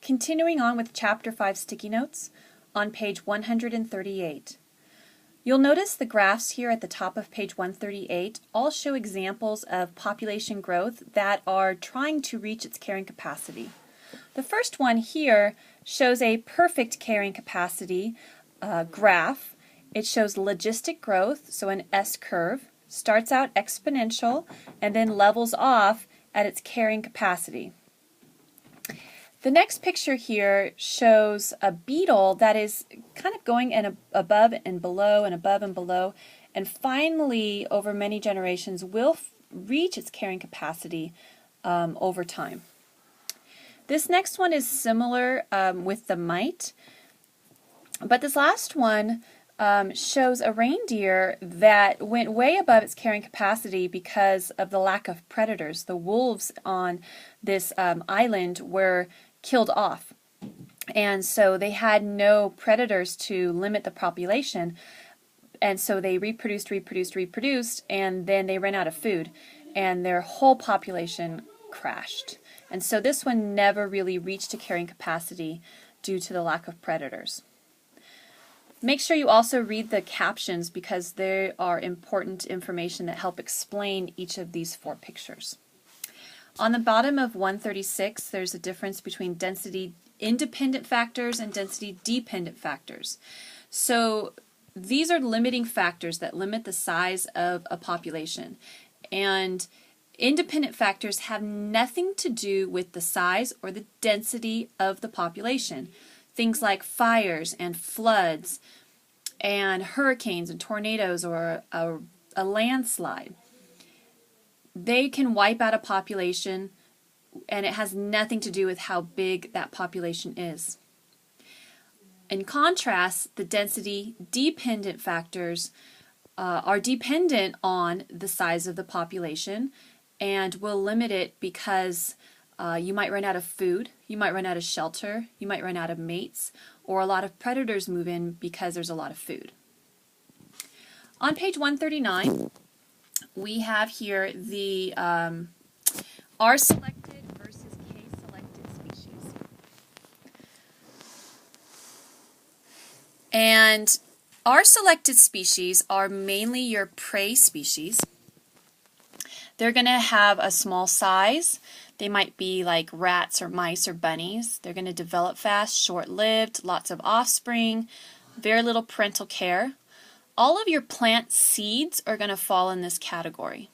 continuing on with Chapter 5 sticky notes on page 138. You'll notice the graphs here at the top of page 138 all show examples of population growth that are trying to reach its carrying capacity. The first one here shows a perfect carrying capacity graph. It shows logistic growth, so an S-curve, starts out exponential and then levels off at its carrying capacity. The next picture here shows a beetle that is kind of going above and below and above and below, and finally over many generations will reach its carrying capacity over time. This next one is similar with the mite, but this last one shows a reindeer that went way above its carrying capacity because of the lack of predators. The wolves on this island were killed off, and so they had no predators to limit the population, and so they reproduced, and then they ran out of food, and their whole population crashed. And so this one never really reached a carrying capacity due to the lack of predators. Make sure you also read the captions because they are important information that help explain each of these four pictures. On the bottom of 136, there's a difference between density independent factors and density dependent factors. So these are limiting factors that limit the size of a population. And independent factors have nothing to do with the size or the density of the population. Things like fires and floods and hurricanes and tornadoes or a landslide. They can wipe out a population, and it has nothing to do with how big that population is. In contrast, the density dependent factors are dependent on the size of the population and will limit it because you might run out of food, you might run out of shelter, you might run out of mates, or a lot of predators move in because there's a lot of food. On page 139, we have here the R-selected versus K-selected species. And R-selected species are mainly your prey species. They're going to have a small size. They might be like rats or mice or bunnies. They're going to develop fast, short-lived, lots of offspring, very little parental care. All of your plant seeds are going to fall in this category.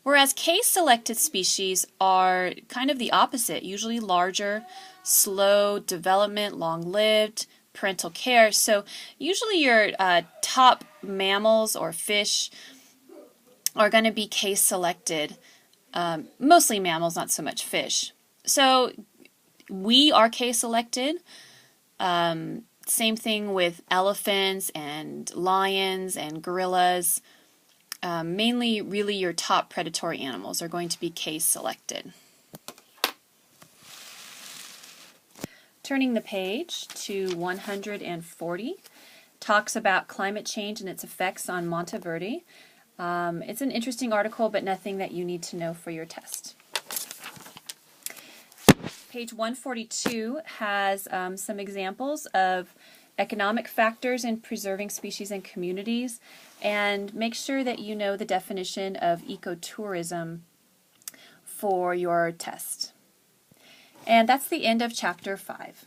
Whereas K-selected species are kind of the opposite, usually larger, slow development, long-lived, parental care. So usually your top mammals or fish are going to be K-selected. Mostly mammals, not so much fish. So we are K-selected. Same thing with elephants and lions and gorillas. Mainly, really, your top predatory animals are going to be K-selected. Turning the page to 140, talks about climate change and its effects on Monteverde. It's an interesting article, but nothing that you need to know for your test. Page 142 has some examples of economic factors in preserving species and communities, and make sure that you know the definition of ecotourism for your test. And that's the end of Chapter 5.